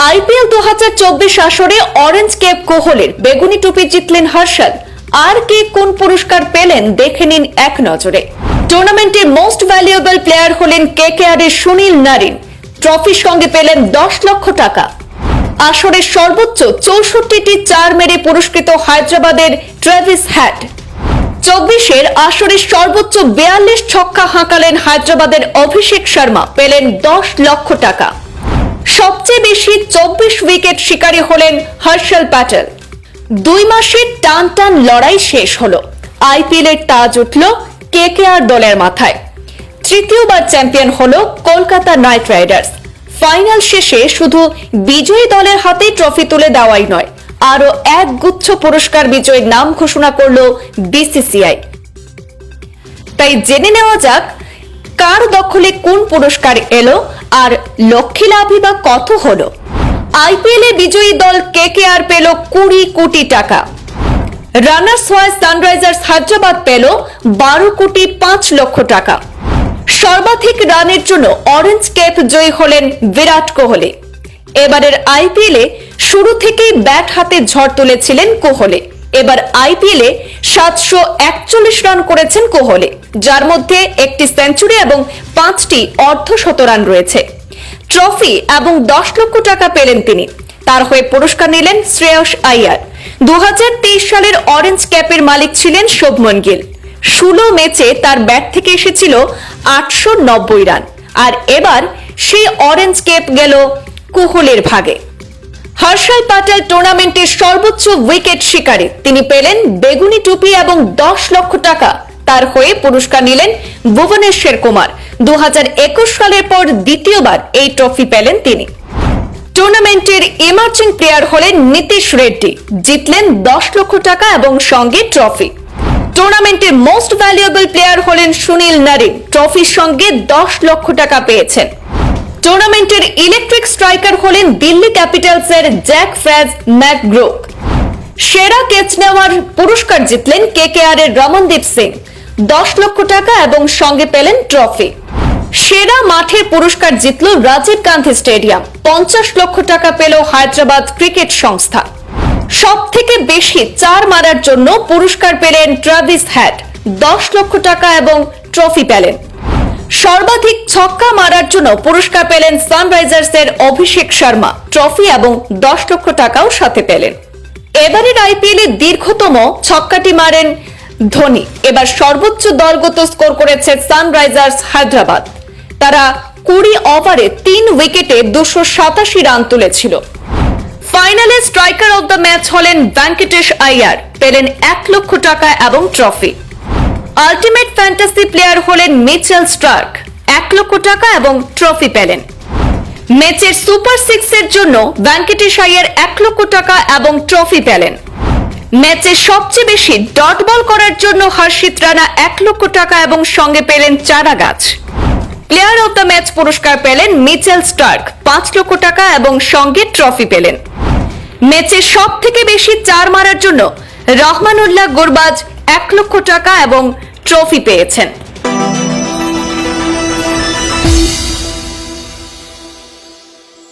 IPL 2024 আসরে orange cap কোহলির বেগুনি টুপি জিতলেন হর্ষল। আর কে কোন পুরস্কার পেলেন দেখে নিন এক নজরে। টুর্নামেন্টের মোস্ট ভ্যালুয়েবল প্লেয়ার হলেন কেকেআর এর সুনীল নারিন। ট্রফির সঙ্গে পেলেন 10 লক্ষ টাকা। আসরের সর্বোচ্চ 64টি চার মেরে পুরস্কৃত হায়দ্রাবাদের ট্রেভিস হেড। 24-এর আসরের সর্বোচ্চ 42 ছক্কা হাঁকালেন হায়দ্রাবাদের অভিষেক শর্মা, পেলেন 10 লক্ষ টাকা। সবচেয়ে বেশি 24 উইকেট শিকারী হলেন হর্ষল প্যাটেল। 2 মাসের টান টান লড়াই শেষ হলো। আইপিএল এর তাজ উঠল কেকেআর দলের মাথায়। তৃতীয়বার চ্যাম্পিয়ন হলো কলকাতা নাইট রাইডার্স। ফাইনাল শেষে শুধু বিজয়ী দলের হাতে ট্রফি তুলে দেওয়াই নয়, আরো এক গুচ্ছ পুরস্কার বিজয়ীর নাম ঘোষণা করলো বিসিসিআই। তাই জেনে নেওয়া যাক কার দখলে কোন পুরস্কার এলো আর লক্ষ্মী লাভই বা কত হলো। আইপিএল এ বিজয়ী দল কেকেআর পেল 20 কোটি টাকা। রানার্স হয় সানরাইজার্স হায়দ্রাবাদ পেল 12 কোটি 5 লক্ষ টাকা। সর্বাধিক রানের জন্য অরেঞ্জ ক্যাপ জয়ী হলেন বিরাট কোহলি। এবারের আইপিএল এ শুরু থেকেই ব্যাট হাতে ঝড় তুলেছিলেন কোহলি। এবার আইপিএল এ 741 রান করেছেন কোহলি, যার মধ্যে একটি সেঞ্চুরি এবং 5টি অর্ধশতরান রয়েছে। ট্রফি এবং 10 লক্ষ টাকা পেলেন তিনি। তার হয়ে পুরস্কার নিলেন শ্রেয়স আইয়ার। 2023 সালের অরেঞ্জ ক্যাপের মালিক ছিলেন শুভমন গিল। 16 ম্যাচে তার ব্যাট থেকে এসেছিল 890 রান, আর এবার সেই অরেঞ্জ ক্যাপ গেল কোহলির ভাগে। হর্ষল প্যাটেল টুর্নামেন্টের সর্বোচ্চ উইকেট শিকারী। তিনি পেলেন বেগুনি টুপি এবং 10 লক্ষ টাকা। তার হয়ে পুরস্কার নিলেন ভুবনেশ্বর কুমার। 2021 সালের পর দ্বিতীয়বার এই ট্রফি পেলেন তিনি। টুর্নামেন্টের ইমার্জিং প্লেয়ার হলেন নীতিশ রেড্ডি। জিতলেন 10 লক্ষ টাকা এবং সঙ্গে ট্রফি। টুর্নামেন্টের মোস্ট ভ্যালুয়েবল প্লেয়ার হলেন সুনীল নারিন। ট্রফির সঙ্গে 10 লক্ষ টাকা পেয়েছেন। টুর্নামেন্টের ইলেকট্রিক স্ট্রাইকার হলেন দিল্লি ক্যাপিটালসের জ্যাক ফ্রাজ ম্যাকগ্রোক। সেরা ক্যাচ নেওয়ার পুরস্কার জিতলেন কেকেআর এর রমনদীপ সিং। 10 লক্ষ টাকা এবং সঙ্গে পেলেন ট্রফি। সেরা মাঠের পুরস্কার জিতল রাজীব গান্ধী স্টেডিয়াম। 50 লক্ষ টাকা পেল হায়দ্রাবাদ ক্রিকেট সংস্থা। সব থেকে বেশি চার মারার জন্য পুরস্কার পেলেন ট্রেভিস হেড। 10 লক্ষ টাকা এবং ট্রফি পেলেন। সর্বাধিক ছক্কা মারার জন্য পুরস্কার পেলেন সানরাইজার্সের অভিষেক শর্মা। ট্রফি এবং 10 লক্ষ টাকাও সাথে পেলেন। এবারের আইপিএল এ দীর্ঘতম ছক্কাটি মারেন ধোনি। এবার সর্বোচ্চ দলগত স্কোর করেছে সানরাইজার্স হায়দ্রাবাদ। তারা 20 ওভারে 3 উইকেটে 287 রান তুলেছিল। ফাইনালে স্ট্রাইকার অব দ্য ম্যাচ হলেন ভেঙ্কটেশ আইয়ার, পেলেন 1 লক্ষ টাকা এবং ট্রফি। আল্টিমেট ফ্যান্টাসি প্লেয়ার হলেন মিচেল স্টার্ক। 1 লক্ষ টাকা এবং ট্রফি পেলেন। ম্যাচের সুপার 6 এর জন্য ভেঙ্কটেশ আইয়ার 1 লক্ষ টাকা এবং ট্রফি পেলেন। ম্যাচে সবচেয়ে বেশি ডট বল করার জন্য হর্ষিত রানা 1 লক্ষ টাকা এবং সঙ্গে পেলেন চারা গাছ। প্লেয়ার অব দ্য ম্যাচ পুরস্কার পেলেন মিচেল স্টার্ক। 5 লক্ষ টাকা এবং সঙ্গে ট্রফি পেলেন। ম্যাচে সব থেকে বেশি চার মারার জন্য রহমানুল্লাহ গুরবাজ 1 লক্ষ টাকা এবং ট্রফি পেয়েছেন।